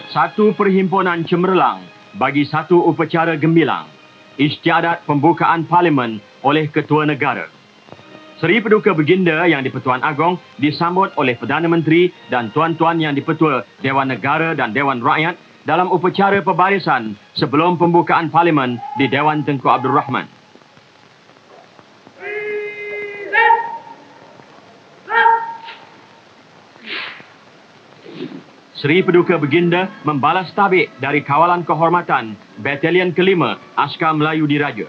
Satu perhimpunan cemerlang bagi satu upacara gemilang. Istiadat pembukaan Parlimen oleh Ketua Negara. Seri Paduka Baginda Yang di-Pertuan Agong disambut oleh Perdana Menteri dan tuan-tuan Yang di-Pertua Dewan Negara dan Dewan Rakyat dalam upacara pembarisan sebelum pembukaan Parlimen di Dewan Tengku Abdul Rahman. Seri Paduka Baginda membalas tabik dari Kawalan Kehormatan Batalion ke-5 Askar Melayu Diraja.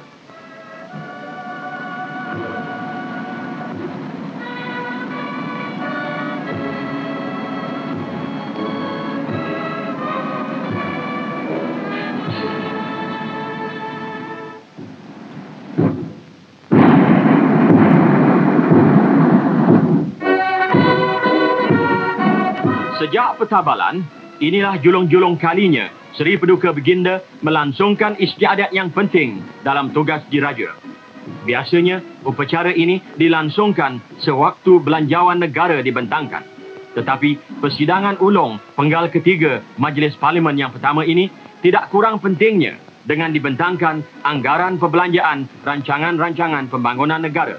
Sejak pertabalan, inilah julung-julung kalinya Seri Paduka Baginda melangsungkan istiadat yang penting dalam tugas diraja. Biasanya, upacara ini dilangsungkan sewaktu belanjawan negara dibentangkan. Tetapi, persidangan ulung penggal ketiga Majlis Parlimen yang pertama ini tidak kurang pentingnya dengan dibentangkan anggaran perbelanjaan rancangan-rancangan pembangunan negara.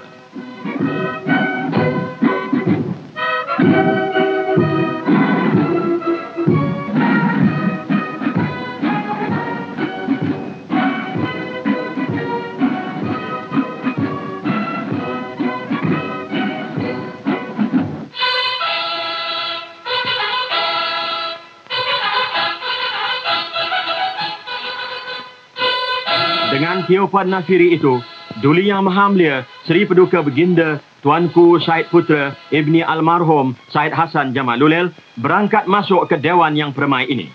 Dengan tiupan nasiri itu, Duli Yang Maha Mulia Seri Paduka Baginda Tuanku Syed Putra Ibni Almarhum Syed Hassan Jamalulil berangkat masuk ke Dewan yang permai ini.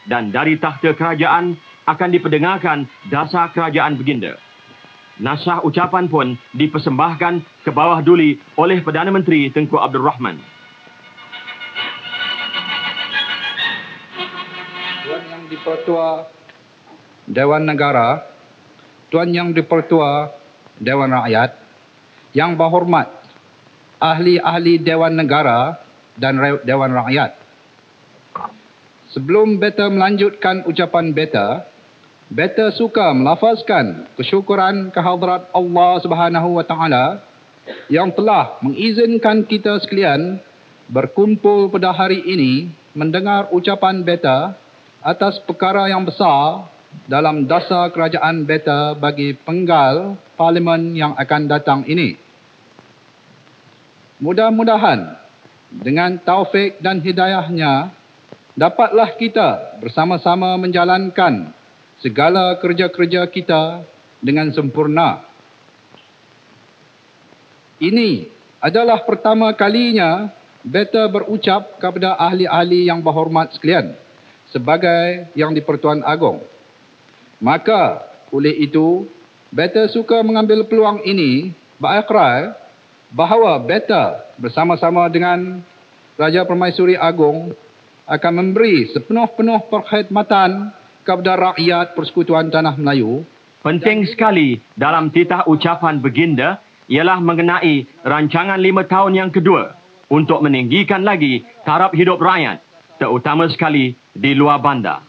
Dan dari takhta kerajaan akan diperdengarkan dasar kerajaan Baginda. Nasah ucapan pun dipersembahkan ke bawah Duli oleh Perdana Menteri Tengku Abdul Rahman. Tuan Yang di-Pertua Dewan Negara, Tuan Yang di-Pertua Dewan Rakyat, Yang berhormat ahli-ahli Dewan Negara dan Dewan Rakyat. Sebelum beta melanjutkan ucapan beta suka melafazkan kesyukuran kehadrat Allah Subhanahu wa Taala yang telah mengizinkan kita sekalian berkumpul pada hari ini mendengar ucapan beta atas perkara yang besar dalam dasar kerajaan beta bagi penggal Parlimen yang akan datang ini. Mudah-mudahan dengan taufik dan hidayahnya dapatlah kita bersama-sama menjalankan segala kerja-kerja kita dengan sempurna. Ini adalah pertama kalinya beta berucap kepada ahli-ahli yang berhormat sekalian sebagai Yang di-Pertuan Agong. Maka, oleh itu, beta suka mengambil peluang ini berakrar bahawa beta bersama-sama dengan Raja Permaisuri Agong akan memberi sepenuh-penuh perkhidmatan kepada rakyat Persekutuan Tanah Melayu. Penting sekali dalam titah ucapan Baginda ialah mengenai rancangan 5 tahun yang kedua untuk meninggikan lagi taraf hidup rakyat, terutama sekali di luar bandar.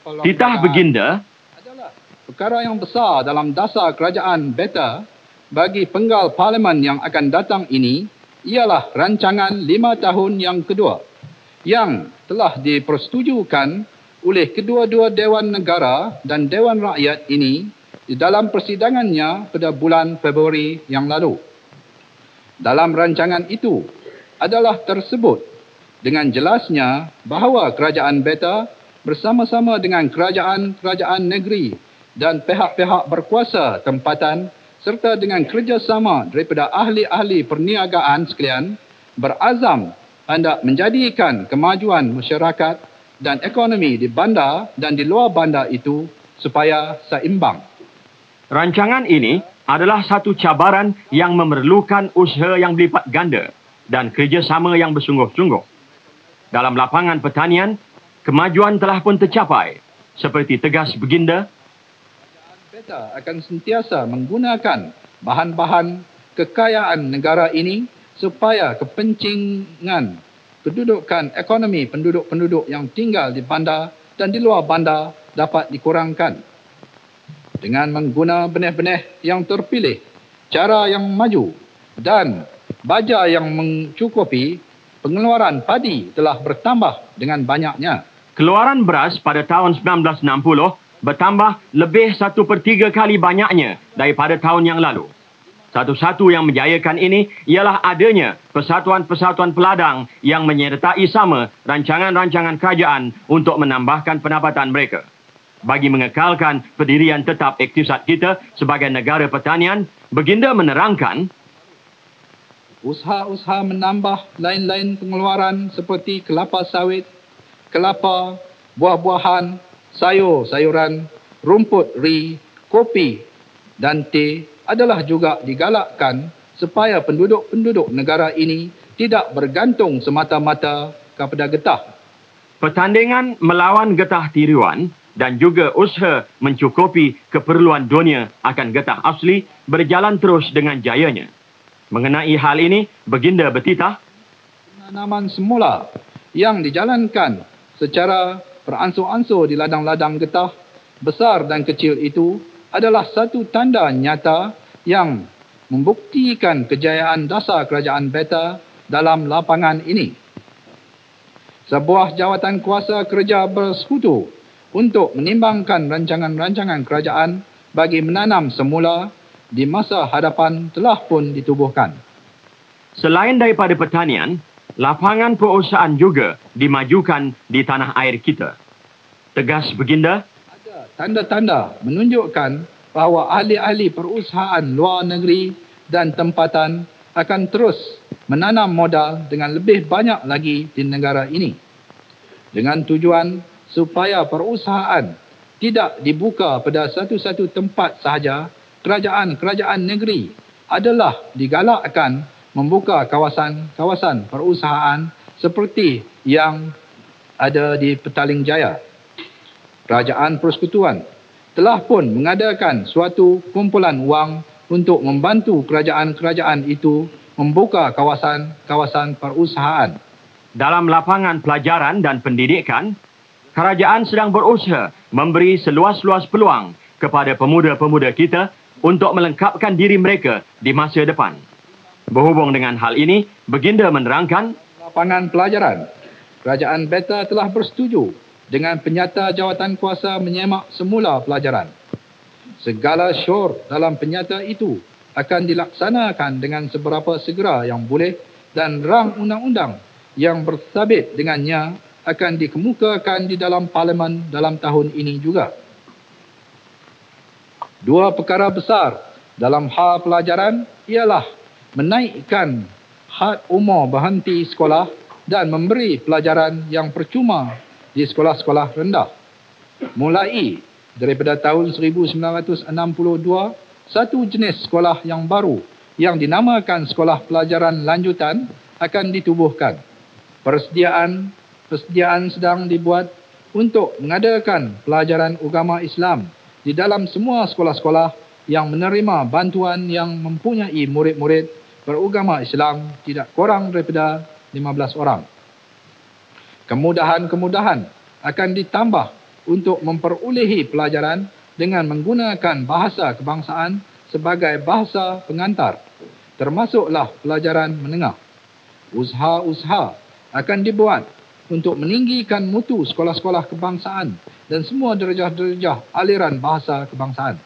Titah Baginda adalah perkara yang besar dalam dasar kerajaan beta bagi penggal Parlimen yang akan datang ini ialah rancangan 5 tahun yang kedua yang telah dipersetujukan oleh kedua-dua Dewan Negara dan Dewan Rakyat ini di dalam persidangannya pada bulan Februari yang lalu. Dalam rancangan itu adalah tersebut dengan jelasnya bahawa kerajaan beta bersama-sama dengan kerajaan-kerajaan negeri dan pihak-pihak berkuasa tempatan serta dengan kerjasama daripada ahli-ahli perniagaan sekalian berazam hendak menjadikan kemajuan masyarakat dan ekonomi di bandar dan di luar bandar itu supaya seimbang. Rancangan ini adalah satu cabaran yang memerlukan usaha yang berlipat ganda dan kerjasama yang bersungguh-sungguh. Dalam lapangan pertanian, kemajuan telah pun tercapai. Seperti tegas Baginda, beta akan sentiasa menggunakan bahan-bahan kekayaan negara ini supaya kepentingan kedudukan ekonomi penduduk-penduduk yang tinggal di bandar dan di luar bandar dapat dikurangkan. Dengan mengguna benih-benih yang terpilih, cara yang maju dan baja yang mencukupi, pengeluaran padi telah bertambah dengan banyaknya. Keluaran beras pada tahun 1960 bertambah lebih 1/3 kali banyaknya daripada tahun yang lalu. Satu-satu yang menjayakan ini ialah adanya persatuan-persatuan peladang yang menyertai sama rancangan-rancangan kerajaan untuk menambahkan pendapatan mereka. Bagi mengekalkan pendirian tetap iktisad kita sebagai negara pertanian, Baginda menerangkan, usaha-usaha menambah lain-lain pengeluaran seperti kelapa sawit, kelapa, buah-buahan, sayur-sayuran, rumput ri, kopi dan teh adalah juga digalakkan supaya penduduk-penduduk negara ini tidak bergantung semata-mata kepada getah. Pertandingan melawan getah tiruan dan juga usaha mencukupi keperluan dunia akan getah asli berjalan terus dengan jayanya. Mengenai hal ini, Baginda bertitah, penanaman semula yang dijalankan secara beransur-ansur di ladang-ladang getah besar dan kecil itu adalah satu tanda nyata yang membuktikan kejayaan dasar kerajaan Beta dalam lapangan ini. Sebuah jawatan kuasa kerja bersekutu untuk menimbangkan rancangan-rancangan kerajaan bagi menanam semula di masa hadapan telah pun ditubuhkan. Selain daripada pertanian, lapangan perusahaan juga dimajukan di tanah air kita. Tegas Baginda, ada tanda-tanda menunjukkan bahawa ahli-ahli perusahaan luar negeri dan tempatan akan terus menanam modal dengan lebih banyak lagi di negara ini. Dengan tujuan supaya perusahaan tidak dibuka pada satu-satu tempat sahaja, kerajaan-kerajaan negeri adalah digalakkan membuka kawasan-kawasan perusahaan seperti yang ada di Petaling Jaya. Kerajaan Persekutuan telah pun mengadakan suatu kumpulan wang untuk membantu kerajaan-kerajaan itu membuka kawasan-kawasan perusahaan. dalam lapangan pelajaran dan pendidikan, kerajaan sedang berusaha memberi seluas-luas peluang kepada pemuda-pemuda kita untuk melengkapkan diri mereka di masa depan. Berhubung dengan hal ini, Baginda menerangkan, lapangan pelajaran, Kerajaan Beta telah bersetuju dengan penyata jawatan kuasa menyemak semula pelajaran. Segala syur dalam penyata itu akan dilaksanakan dengan seberapa segera yang boleh dan rang undang-undang yang bersabit dengannya akan dikemukakan di dalam Parlimen dalam tahun ini juga. Dua perkara besar dalam hal pelajaran ialah menaikkan had umur berhenti sekolah dan memberi pelajaran yang percuma di sekolah-sekolah rendah. Mulai daripada tahun 1962, satu jenis sekolah yang baru yang dinamakan sekolah pelajaran lanjutan akan ditubuhkan. Persediaan sedang dibuat untuk mengadakan pelajaran agama Islam di dalam semua sekolah-sekolah yang menerima bantuan yang mempunyai murid-murid beragama Islam tidak kurang daripada 15 orang. Kemudahan-kemudahan akan ditambah untuk memperolehi pelajaran dengan menggunakan bahasa kebangsaan sebagai bahasa pengantar, termasuklah pelajaran menengah. Usaha-usaha akan dibuat untuk meninggikan mutu sekolah-sekolah kebangsaan dan semua derajah-derajah aliran bahasa kebangsaan.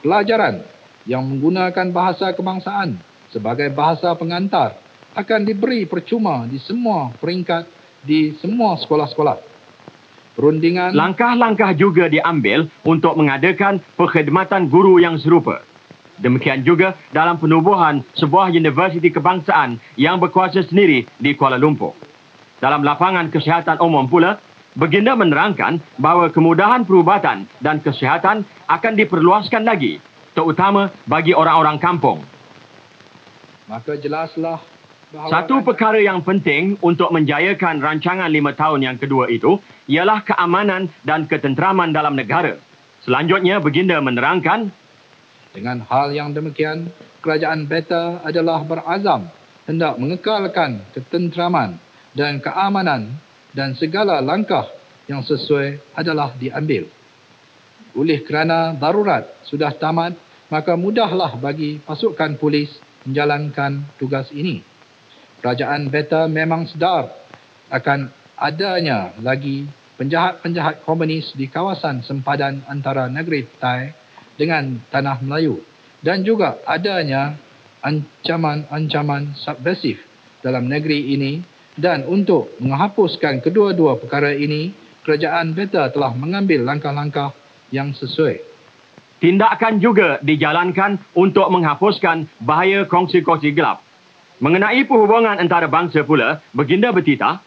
Pelajaran yang menggunakan bahasa kebangsaan sebagai bahasa pengantar akan diberi percuma di semua peringkat di semua sekolah-sekolah. Perundingan langkah-langkah juga diambil untuk mengadakan perkhidmatan guru yang serupa. Demikian juga dalam penubuhan sebuah universiti kebangsaan yang berkuasa sendiri di Kuala Lumpur. Dalam lapangan kesihatan umum pula, Baginda menerangkan bahawa kemudahan perubatan dan kesihatan akan diperluaskan lagi, terutama bagi orang-orang kampung. Maka jelaslah bahawa Satu perkara yang penting untuk menjayakan rancangan 5 tahun yang kedua itu ialah keamanan dan ketenteraman dalam negara. Selanjutnya, Baginda menerangkan, dengan hal yang demikian, Kerajaan Beta adalah berazam hendak mengekalkan ketenteraman dan keamanan dan segala langkah yang sesuai adalah diambil. Oleh kerana darurat sudah tamat, maka mudahlah bagi pasukan polis menjalankan tugas ini. Kerajaan Beta memang sedar akan adanya lagi penjahat-penjahat komunis di kawasan sempadan antara negeri Thai dengan Tanah Melayu dan juga adanya ancaman-ancaman subversif dalam negeri ini, dan untuk menghapuskan kedua-dua perkara ini, kerajaan Beta telah mengambil langkah-langkah yang sesuai. Tindakan juga dijalankan untuk menghapuskan bahaya kongsi-kongsi gelap. Mengenai perhubungan antara bangsa pula, Baginda bertitah,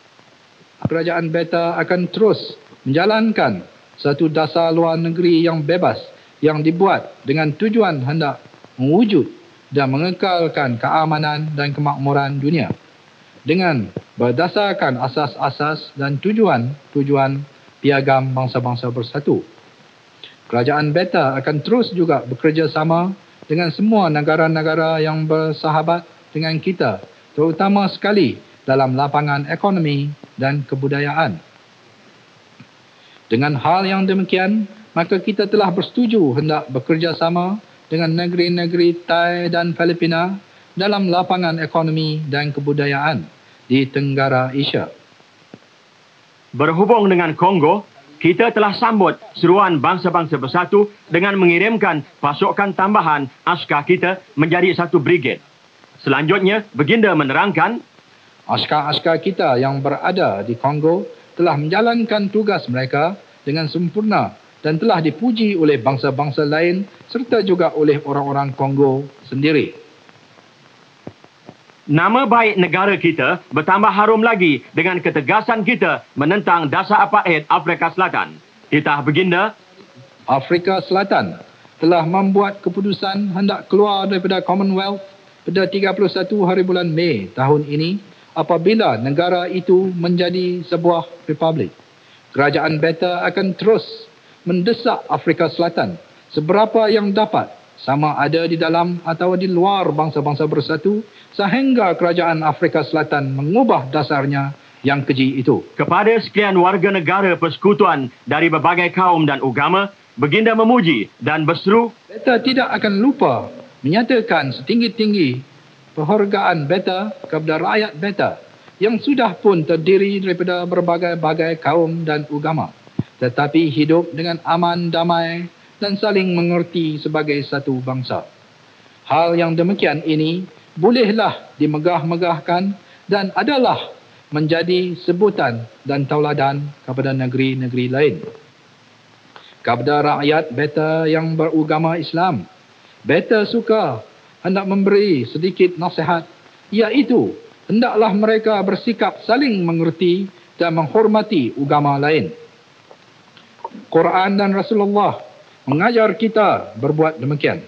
kerajaan Beta akan terus menjalankan satu dasar luar negeri yang bebas yang dibuat dengan tujuan hendak mewujud dan mengekalkan keamanan dan kemakmuran dunia dengan berdasarkan asas-asas dan tujuan-tujuan piagam bangsa-bangsa bersatu. Kerajaan Beta akan terus juga bekerjasama dengan semua negara-negara yang bersahabat dengan kita, terutama sekali dalam lapangan ekonomi dan kebudayaan. Dengan hal yang demikian, maka kita telah bersetuju hendak bekerjasama dengan negeri-negeri Thai dan Filipina dalam lapangan ekonomi dan kebudayaan di Tenggara Asia. Berhubung dengan Kongo, kita telah sambut seruan bangsa-bangsa bersatu dengan mengirimkan pasukan tambahan askar kita menjadi satu brigade. Selanjutnya, Baginda menerangkan, askar-askar kita yang berada di Kongo telah menjalankan tugas mereka dengan sempurna dan telah dipuji oleh bangsa-bangsa lain serta juga oleh orang-orang Kongo sendiri. Nama baik negara kita bertambah harum lagi dengan ketegasan kita menentang dasar apartheid Afrika Selatan. Titah Baginda, Afrika Selatan telah membuat keputusan hendak keluar daripada Commonwealth pada 31 hari bulan Mei tahun ini apabila negara itu menjadi sebuah republik. Kerajaan Beta akan terus mendesak Afrika Selatan seberapa yang dapat, sama ada di dalam atau di luar bangsa-bangsa bersatu, sehingga kerajaan Afrika Selatan mengubah dasarnya yang keji itu. Kepada sekalian warga negara persekutuan dari berbagai kaum dan agama, Baginda memuji dan berseru, Beta tidak akan lupa menyatakan setinggi-tinggi penghargaan Beta kepada rakyat Beta yang sudah pun terdiri daripada berbagai-bagai kaum dan agama, tetapi hidup dengan aman, damai dan saling mengerti sebagai satu bangsa. Hal yang demikian ini bolehlah dimegah-megahkan dan adalah menjadi sebutan dan tauladan kepada negeri-negeri lain. Kepada rakyat Beta yang beragama Islam, Beta suka hendak memberi sedikit nasihat, iaitu hendaklah mereka bersikap saling mengerti dan menghormati agama lain. Quran dan Rasulullah mengajar kita berbuat demikian.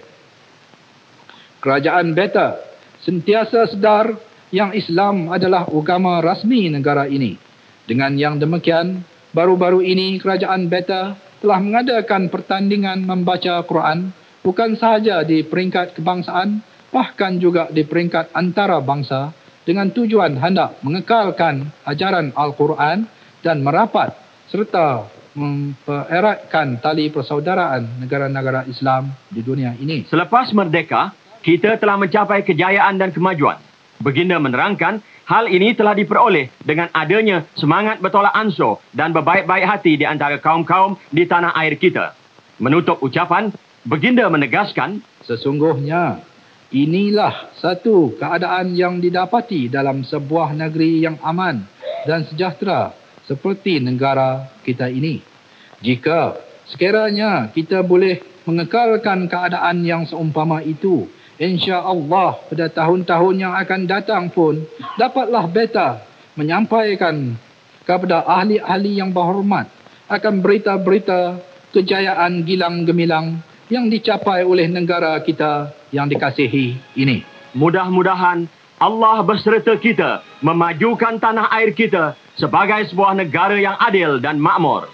Kerajaan Beta sentiasa sedar yang Islam adalah agama rasmi negara ini. Dengan yang demikian, baru-baru ini kerajaan Beta telah mengadakan pertandingan membaca Quran bukan sahaja di peringkat kebangsaan, bahkan juga di peringkat antara bangsa dengan tujuan hendak mengekalkan ajaran Al-Quran dan merapat serta mempereratkan tali persaudaraan negara-negara Islam di dunia ini. Selepas merdeka, kita telah mencapai kejayaan dan kemajuan. Baginda menerangkan, hal ini telah diperoleh dengan adanya semangat bertolak ansur dan berbaik-baik hati di antara kaum-kaum di tanah air kita. Menutup ucapan, Baginda menegaskan, sesungguhnya inilah satu keadaan yang didapati dalam sebuah negeri yang aman dan sejahtera seperti negara kita ini. Jika sekiranya kita boleh mengekalkan keadaan yang seumpama itu, insya-Allah pada tahun-tahun yang akan datang pun dapatlah Beta menyampaikan kepada ahli-ahli yang berhormat akan berita-berita kejayaan gilang gemilang yang dicapai oleh negara kita yang dikasihi ini. Mudah-mudahan Allah berserta kita memajukan tanah air kita sebagai sebuah negara yang adil dan makmur.